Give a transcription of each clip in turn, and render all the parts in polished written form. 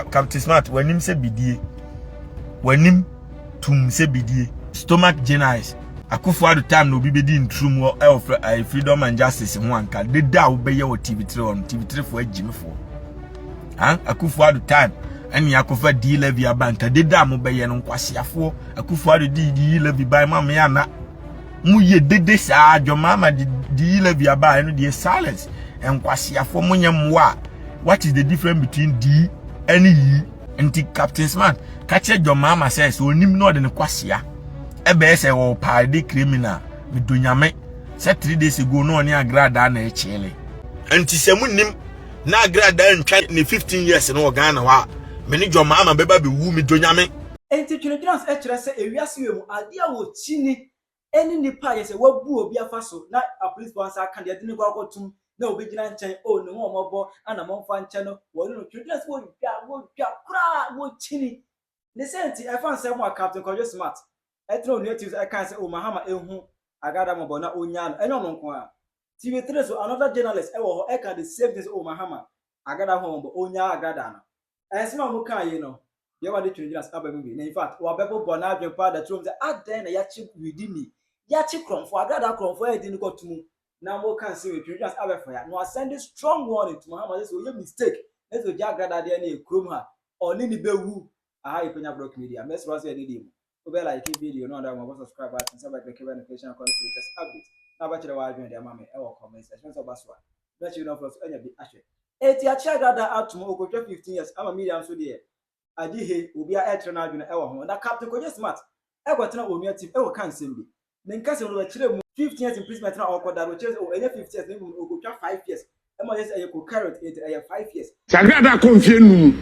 Captain Smart, when him say bidie, when him tum say bidie, stomach genius. Akufo adu time no bi bedi ntrum wo e freedom and justice ho anka de da wo be ye wo TV3 on TV3 for agime for Akufo adu time eni akofa di levy abanka de da mo be ye no Nkwaseafuo Akufo adu di levy by mama ya na mu ye dede sa adwoma ma di levy aba no de silence Nkwaseafuo mo nyam wa. What is the difference between D and E? Anti Captain Smart catch your mama says onim no de Nkwasea ebe se wo party criminal me donyame say 3 days ago no oni Agradaa na echele anti semunim na Agradaa ntwa ne 15 years no Ghana wa me ne jo mama beba be wu me donyame anti Twene Jonas echere se ewiase we mu ade a wo chini eni nipa ye se wabu obi afa so na a police boss aka de ne gwa gotum na obegina nchen o ne ho omobo ana momfa nchen no wo no Twene Jonas wo twa kura wo chini ne senti e fan se mo Captain Smart etro native I can say o Mahama ehu Agradaa mo bona onya no enyo no nko a TV3 so another journalist e wo ho e can the same thing o Mahama Agradaa ho mo onya Agradaa no esima mo kan ye no ye wa de Twene Jonas aba bi in fact wa bebo bona adwen pa da trom say adan na ya chi within me ya chi kromfo Agradaa kromfo e di ni ko tumu na mo kan say Twene Jonas aba for ya no send a strong warning to Mahama say o ye mistake let's go Agradaa de na e krom ha oni ni bewu aha Penyah block media mess was e dey Over like a video, no that one subscribe button, subscribe the notification and connect to the test update. Now back to the wide video, mama, our comments, as well as let you know for any bit actually. Eti Agradaa out to Agradaa 15 years. I'm a medium so there. I did here will be a eternal in our home. That Captain Smart. I got to know team. I can't send me. Then Castle will chill 15 years imprisonment now or that will change over 50 years, maybe will go 5 years. I'm just a could carrot it 5 years. Agradaa confirm.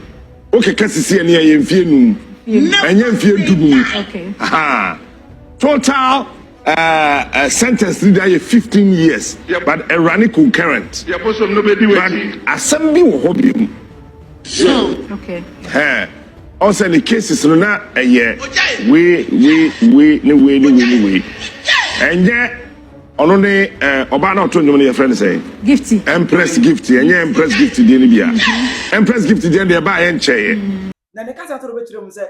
Okay, Cassie and I am fearing. Okay. Total sentence is 15 years, but a running concurrent. But assembly will hold him. Okay. Also, the cases are not a year. We. And yet, only Obama told me your friend say, Gifty. Empress Gifty, and Empress Gifty, the Empress Gifty, they buy and chair. Na ne kasa to betrum say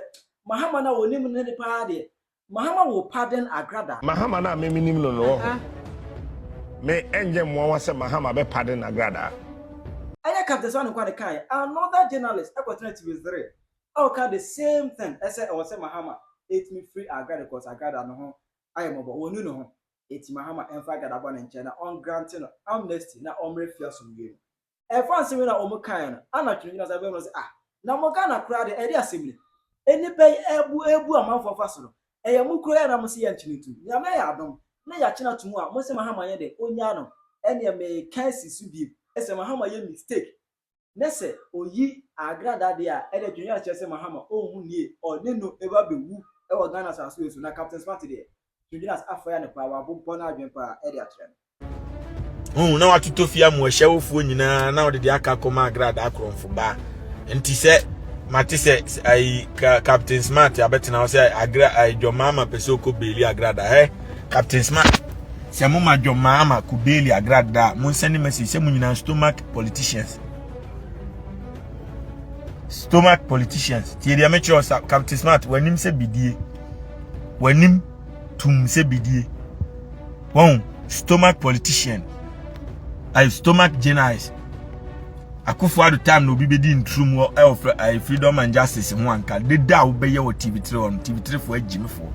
Mahama na wonim ne pa de Mahama will pardon Agradaa. Mahama na me minim no. Me enje mo wa say Mahama be pardon Agradaa. Anya Captain Smart kwa kai another journalist Agradaa TV3. I can the same thing. I say Mahama it me free Agradaa because Agradaa no ho I mo bo wonu no ho. It Mahama emfa Agradaa bo nche na on granting amnesty na omre fia somwe. E fancy we na omo kai no. Ana Twene Jonas abem no say na mo Ghana kra de eri assembly eni pe ebu amanfo fasoro eye mu kro na mo se ya nchinitu ya me ya adom na ya china tumu a mo se Mahama ye de onya no ene me kansi su bi ese Mahama ye mistake nese oyi Agradaa de a ene Twene Jonas chese Mahama ohun nie oni no eba bewu e wo Ghana saso eso na Captain Smart de Twene Jonas afaya ne pa wa bo na adwen pa e de atre na watuto fia mo hyewofuo nyina na ode de aka koma Agradaa akromfo ba nti se mate se ai Captain Smart abetina o se Agradaa jo mama peso ko beli Agradaa Captain Smart se mo ma jo mama ko beli Agradaa mo send message se mo nyina stomach politicians ti dia me chiro Captain Smart wanim se bidie wanim tum se bidie won stomach politician ai stomach genius Akufo adu time no bi bedi ntrum wo e freedom and justice ho anka de da wo be ye wo TV3 on TV3 for agime for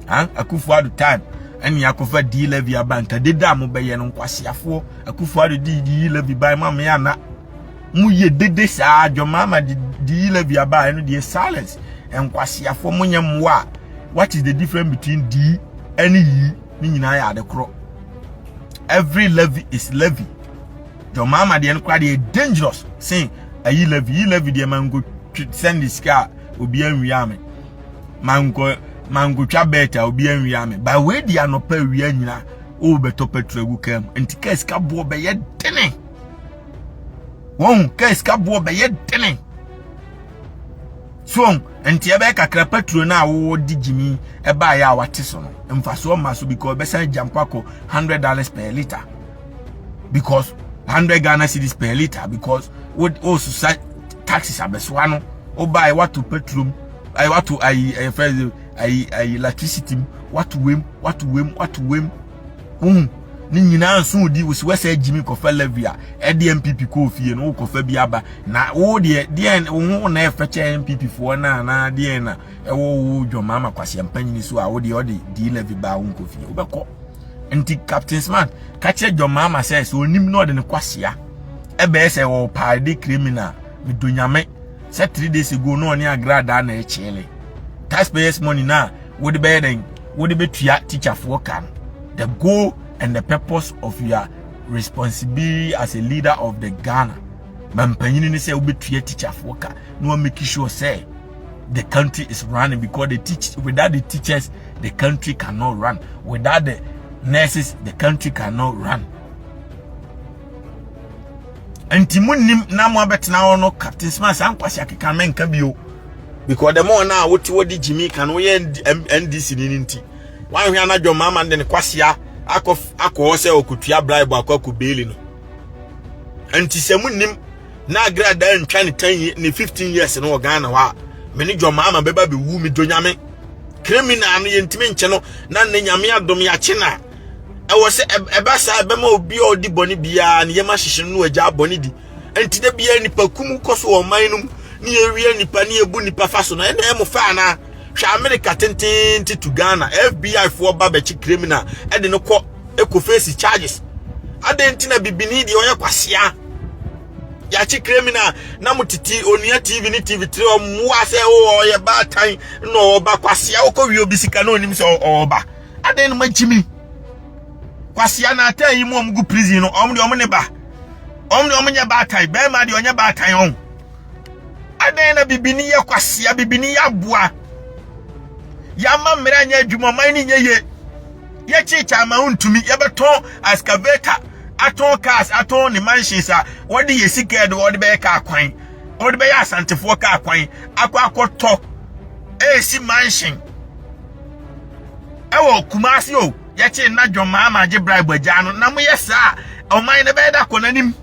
Akufo adu time eni akofa di levy abanka de da mo be ye no Nkwaseafuo Akufo adu di levy by mama ya na mu ye dede sa adwoma ma di levy aba no de silence Nkwaseafuo mo nyam wa. What is the difference between D and E? Ni nyina ya de kro. Every levy is levy. Your mama the enquire dangerous saying a ye levy the mango send this car will be en wiame mango twa better will be en wiame by way they are no pay we nyina o beto petrol go kam enti case ka bo be ye dene won case ka bo be ye dene so enti e be kakra petrol na wo digimi e ba ya wate so no emfaso ma so because be san jampako $100 per liter because 100 Ghana cedis per liter because what also taxes abesoa no oba I want to petrol I want to I electricity what to wem ni nyina nso di wo se say Jimmy kofa levia e de MPP ko fie no kofa bi aba na wo de wo na e feche MPP fo na de na e wo dwoma ma kwase ampanyini so a wo de di levi ba wo ko fie wo beko nti Captain Smart ka che dwoma ma say so onim no de ne kwasea e be say wo party criminal me donyame say 3 days ago no oni Agradaa na e chele taxpayers money na wo de be den wo de be tua teacher for kan the goal and the purpose of your responsibility as a leader of the Ghana. Mampanyini ni say obetua teacher for ka no make sure say the country is running because without the teachers the country cannot run. Without the nurses the country cannot run. Antimunim na mo abetena no Captain Smart ankwase akeka menka bio because the more now what di Jimmy can we NDC ni nti wan hwe anadwo mama de ne kwasea akọ se okutua bribe akọ bail no anti semunim na Agradaa ntwa ne 10 ne 15 years no Ghana wa me ne dwo mama beba be wu mi donyame criminal no yentime nche no na ne nyame adom ya che na e wo se eba sa be ma obi odi boni bia ne yema hyehye no agya boni di anti da bia nipa kum koso o manum ne ewie nipa ne ebu nipa faso na e mo fa na hwa America tententi to Ghana FBI for babachi criminal e de no ko face charges adenti na bibini di oye kwasea ya chi criminal na mutiti onia TV ni TV3 omwa se o ye ba tan no oba kwasea okọ wi obi sika na onim se oba aden ma Jimmy kwasea na atan yi mu omgu prison no omne ba omnya ba tan be ma di onya ba tan on aden na bibini ye kwasea bibini ya boa yama mmeranya adwuma man ni nyeye ye chicha ma untumi ye beton excavator aton cars aton ni mansions a wodi ye sika de wodi be ka kwan wodi be ya asantefo ka kwan akwakoto esi mansion ewo Kumasi o ye chi na dwoma ma je bribe agya no na mo ye sa o man ne be da konanim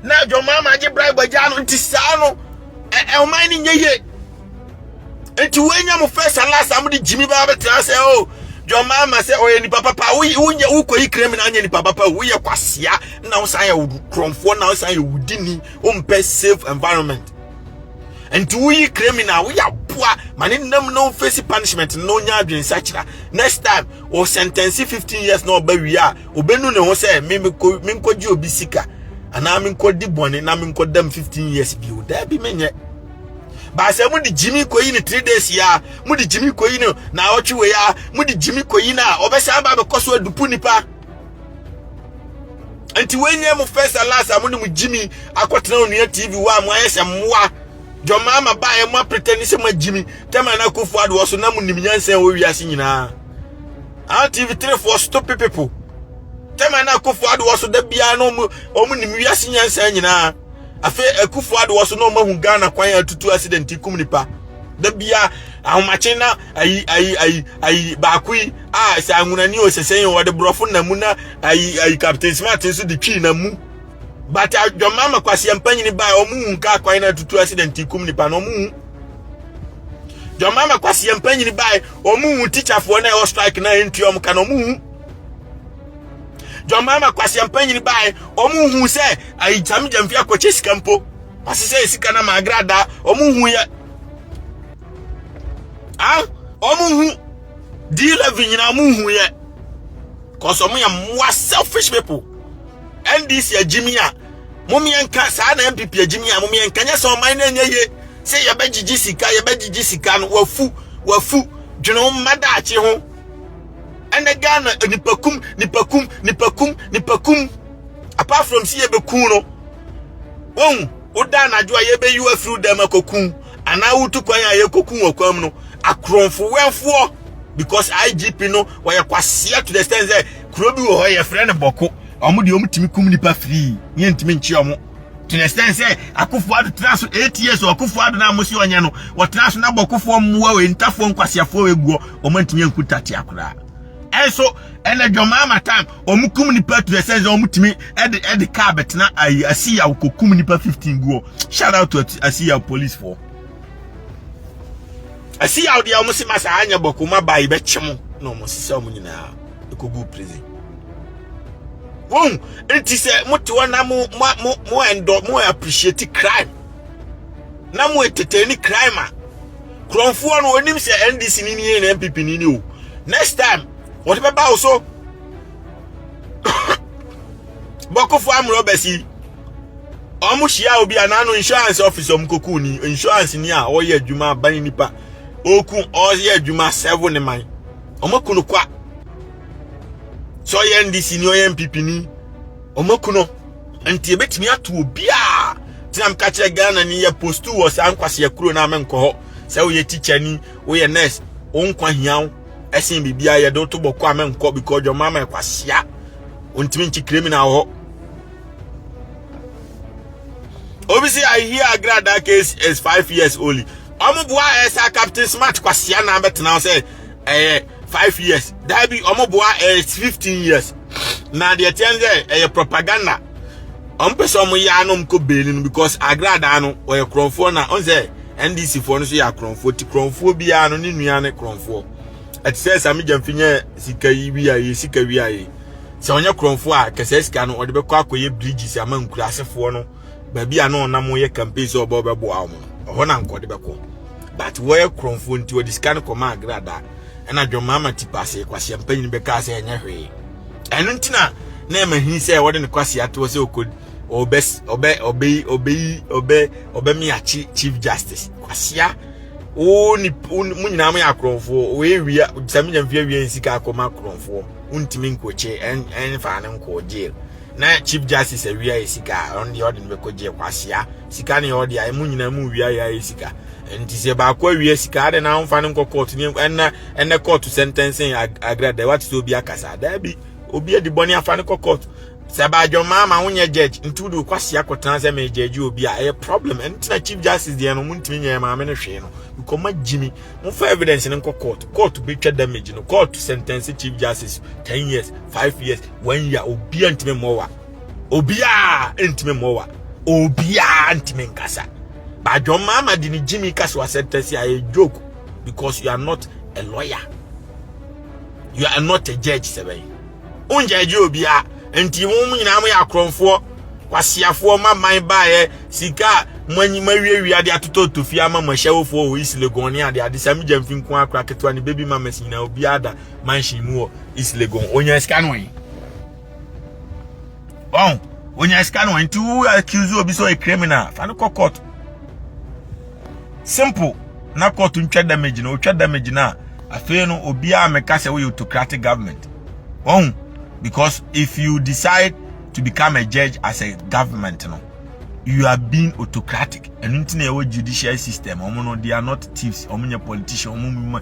na dwoma ma je bribe agya no nti sa no o man ni nyeye enti wenya mo first and last am di Jimmy ba betra say oh your mama say oh ni papa unye ukoyi criminal anya ni papa wo ye kwasea na wo san ye kromfo na wo san ye wudini o mpe safe environment enti wo yi criminal wo ya boa mane nam no face punishment no nya adwen sachira next time o sentence 15 years no ba wi a obenu ne ho say me nkoji obi sika ana me nkodi bone na me nkodam 15 years bi o da bi menye ba se mu di Jimmy koyi ni 3 days ya mu di Jimmy koyi no na otwe ya mu di Jimmy koyi na obesa ba be koso adupu nipa anti wenye mu first and last amu ni mu Jimmy akotena onua TV wa mu ayese mmoa joma ma ba e mu pretend se ma Jimmy tema na kofu ado so na mu nimnyansen wo wiase nyina TV3 for stupid people tema na kofu ado so da bia no mu nimwiase nyansen nyina afi ekufu ado so no mahu Ghana kwan atutu accident ikum nipa da bia ahomache na ayi baakui sa anwunani o sesen wo de brofo na mu na ayi Captain Smart so de twi na mu but adwoma makwase ampanyini ba o mu nka kwan atutu accident ikum nipa no mu dwoma makwase ampanyini ba o mu teacher fo na e strike na entiom ka no mu Joma kwasi ampanyini bai omu hu se ayi chamja mfia ko chesika mpo asise sika na Agradaa omu hu ye omu hu deal vinyina omu hu ye cause omu ya more selfish people NDC ya Jimmy a mumi enka sa na MPP ya Jimmy a mumi enka nya so man na nyeye se ye begigi sika no wafu dwene mmada achi ho ene Ghana nipakum apart from see be no oda na jo ye be you through them akokun ana wutu kwan ya kokun okwam no akronfo wenfo because IGP no we kwasea to the extent say kurobi wo ye friend boko omo de omtimi kum nipa free ye ntimi nchi omo to the extent say akufo ado traso 8 years akufo ado na amosi onye no wo traso na bokofo mwa we ntafo nkwaseafo eguo omo ntimi nkutate akura and so and a Jomama time omukum nipa to the sense omutimi e car betna I see ya kokum nipa 15 go. Shout out to I see ya police for. I see how the almost masa anya bokuma ba ibechemo no mo sisi omu nyina ekogu prison. Won enti se muti wana mo endo mo appreciate crime. Na mo entertain crime. Kronfo no onim se NDC ni na MPP ni o. Next time whatever also Boko for am robesi omuhia obi anano insurance officer omkoku ni insurance ni a oye adwuma ban nipa oku oye adwuma 7 ne man omoku no kwa so ye NDC ni oye MPP ni omoku no anti ebetimi ato obi a tinam ka kire Ghana ni ye postu wo sa Nkwaseafuo na amenko ho se wo ye teacher ni wo ye nurse onkwa hiawo esin bibia ye do to boko amenko because your mama Nkwasea ontimi nchi criminal ho. Obviously, I hear Agradaa case is 5 years only. Omoboa is a Captain Smart Kwasea na bet now say 5 years. That be Omoboa is 15 years. Now the attend propaganda. Person mo ya no mko bail because Agradaa no or Kronfo na on say NDC for no so ya Kronfo ti Kronfo bia no ni nua ne Kronfo. It says am jamfinye sika yi bia yi sika wi ayi. Se onye Kronfo a kese sika no ode be kwa akoye bridges amankura asefo no. Baby ano na mo ye campaign so obo bebo awo ho na nkode beko but wo ye Kronfo nti wo discan koma Agradaa na Mahama tipase Kwasea mpanyin be ka se enye hwe enu ntina na emahin se wo de ne Kwasea to se okodi obe mi achi chief justice Kwasea o ni munyina mo ya Kronfo we wia samenya mfia wia nsika akoma Kronfo untimi nkoche en fa ne nko jail na chief justice wia esika on the order be koje Kwasea sika ne order ai munyina mu wia ya esika enti se ba kwa wia sika ade na amfa ne nko court ni enne court sentencing Agradaa what is obi akasa da bi obi edi boni afa ne court se ba Mahama wonye judge nti do Kwasea kotan se me judge obi a problem enti na chief justice de no muntimi nya ma me ne hwe no because jimi mo for evidence ne nko court be twa damage no court sentence chief justice 10 years 5 years 1 year obi antime mowa obia ntime mowa obia ntime nkasa ba Mahama di ni jimi kasa wa sentence a joke because you are not a lawyer, you are not a judge sebe unjudge obia enti mo nyina mo ya Kronfo Nkwaseafuo ma man bae sika manyi mawie ade atoto tofia ma mahawofo o Islegon ni ade sami jamfin ko akra ketwa ni baby mama sina obi ada mansion mu Islegon onya sika no yi onya sika no ntu accuse obi so a criminal fa no court simple na court ntwa damage na otwa damage na afei no obi a meka se we autocratic government because if you decide to become a judge as a government no you are being autocratic and until your judicial system they are not thieves politicians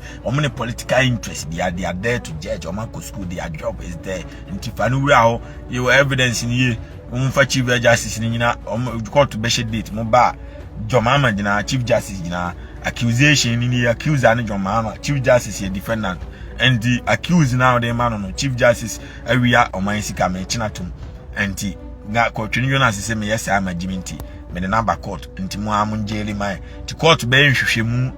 political interest they are there to judge school their job is there until you evidence in here chief justice in court to be date Mahama chief justice accusation in the accuser and Mahama chief justice a defendant and the accused now the man no chief justice area o man sika me chinatum anti ga Twene Jonas say me yes am agiminti me the number court nti mo am njeli man ti court be nhwehwemu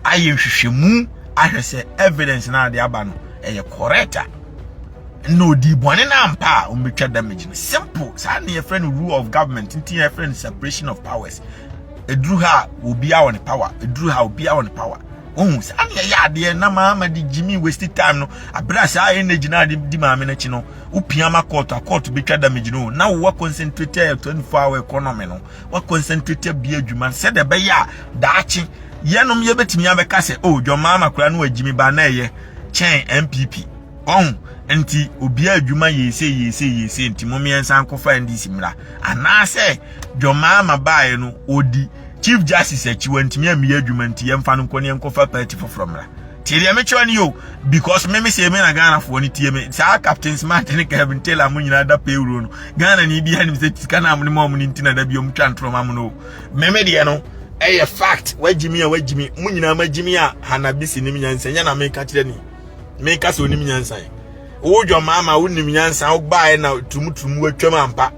ayehwehwemu ahwese evidence na de aba no e correct no di bone na mpa umbetwa damage no simple sa na your friend rule of government nti your friend separation of powers edru ha obi a on power edru ha obi a on power sani ya de na Mahama di Jimmy waste time no abra sa energy na di maame na chi no upiama court be twa damage no na wo concentrate 24-hour economy no wo concentrate bi adwuma se de be ya daachi yenom ye betimi abeka se Mahama kura no Jimmy ba na ye chen MPP enti obi adwuma yese enti momiensa nkofa NDC mra ana se Mahama bae no odi chief justice ntimi ami adwuma nti yemfa no nkone nkofa party from ra tiye me chwani yo because me say me na Ghana fo ni tiye me sa Captain Smart ni Kevin Taylor mu nyina da payroll no Ghana ni bia ni se tika na amne mo ni ntina da bi omtwa ntro ma no me de no a fact where Jimmy munyina ma Jimmy a hanabisi nim nyansa nya na me ka kire ni me ka so nim nyansa wo dwo mama wo nim nyansa wo bae na tumutum watwam ampa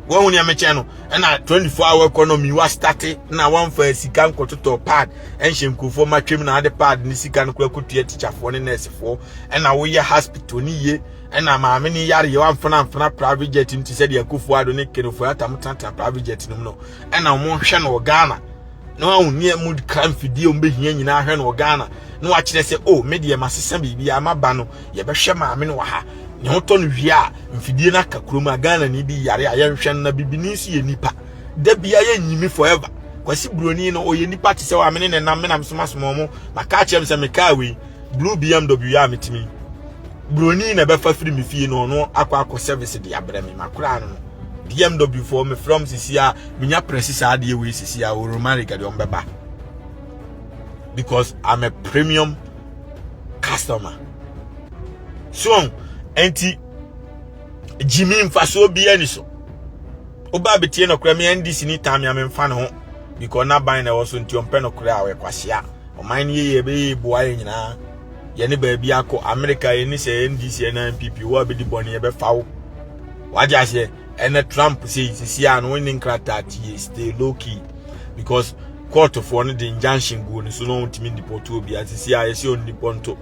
wo hu ni ameche no na 24-hour economy wa start na one for sika nkototo pad enhye nkufo matwem na ade pad ni sika no kwa kotua teacher fo ne nurse fo na wo ye hospital ni ye na maame ni yare ye wamfana private jet nti se de akufo ado ne kenofo atamtanta private jet no na mo hwe no Ghana no uni mood crime fidie ombehia nyina hwe no Ghana no wa kire se oh media masesa bibia amaba no ye behwe maame no ha ne hoto no hwie a mfidie na kakroma Ghana ni bi yare aye hwe na bibini si ye nipa da bia ye nyimi forever kwasi broni no oye nipa te se wa me ne nam me nam somasomo mo maka chem se me ka we blue BMW ya metimi broni na be fa firi me fie no no akwa service de abrɛ me makura no BMW for me from Sisia, minya precisa de we Sisia or romantic at Yombeba. Because I'm a premium customer. So, anti Jimmy Faso be any so. Oba betieno krami and this in time I'm fan home. Because not buying a was on Tionpeno Kra Kwasia. O mine ye be boy na. Yeni baby ako America any say NDC and NPP will be the bonny ever foul. What I say? And Trump says, see, and winning crata stay low key because court of one the injunction go so long to mean the porto be as see I see on the ponto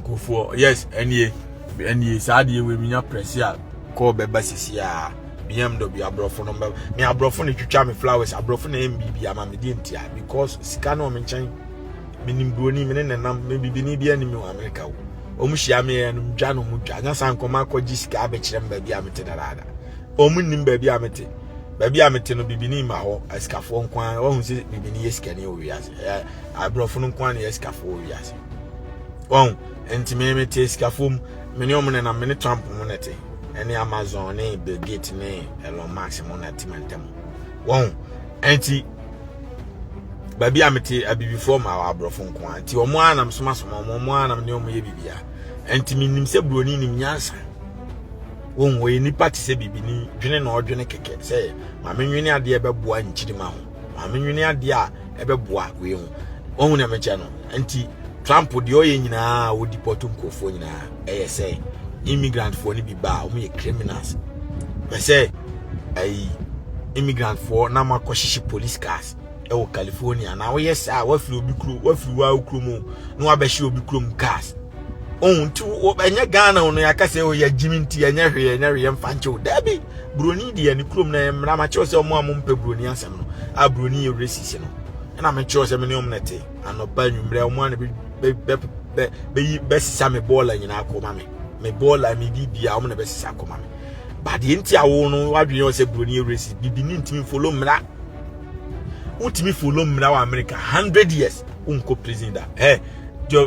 go for yes, and ye sad ye will be press here call Bebassis ya BMW abrofo number me abrofo ne twitwa me flowers abrofo na MBB ama me dintia because sikano me nchen minim broni me ne nam me bibini bia ni me America wo omuhia me enum dwa no mu dwa nya san koma akɔgi sika abekire mbabia mete darada omunim babia mete no bibini ma ho askafo nkwan wo hu se bibini yeska ne owiase abrofo no nkwan ne yeskafo owiase wo enti me mete skafo me ne omne na me ne Trump mo nete ene Amazon ne Bill Gates ne Elon Musk mo nete mantem wo enti babia mete abibifo ma abrofo nkwan enti omo anam somasomo omo anam ne omo ye bibia enti minim se broni nim nyansa won we nipa te se bibini dwene na odwene keke se ma menwene ade ebeboa nchirima ho ma menwene ade a ebeboa we hu ohun na meche no anti Trump de oye nyina wo deport nkofo nyina eye se immigrant for ni bi ba o me criminals be se ai immigrant for na makohyehe police cars e wo California na wo yes a wa firi obi kro wa firi wa kro mu no wa be hye obi kro mu cars on tu enye Ghana no yakase o ya jiminti enye hwe mfanche o dabi broni de ni krom na mra ma che se omo amompe broni asem no a broni e resisi no na me che se me ne omnete anoba nwumre omo na be sisa me bola nyina akoma me bola me bibia omo na be sisa akoma me ba de nti awo no wadwe o se broni e resisi bibini ntimi follow mra utimi follow mra wa America 100 years unko president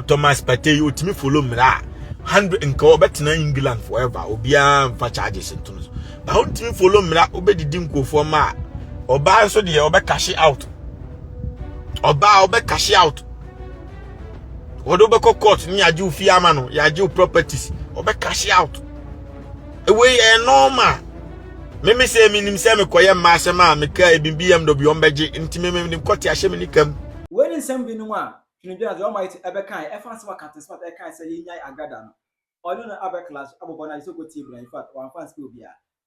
Thomas Partey utimi follow mra 100 nko betena England forever obia mfa charges ntono ba utimi follow mra obedidi nkofo ma oba so de obe cash out oba cash out wodo be court ni age ufi ama no ya age properties obe cash out ewe e normal meme se minim se me koye ma se ma me ka BMW ombeje ntimi meme court ya hye me nikam when some be no a Twene Jonas almighty ebekan e fancy wa captain smart e kan say yenya Agradaa no onu na abe class abobona iso go team in fact one fans will be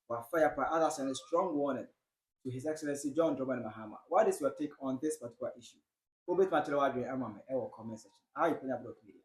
wa fire for others and a strong warning to His Excellency John Dramani Mahama. What is your take on this particular issue? Obet material wadwe amame e wo comment section. How you Penyah Media.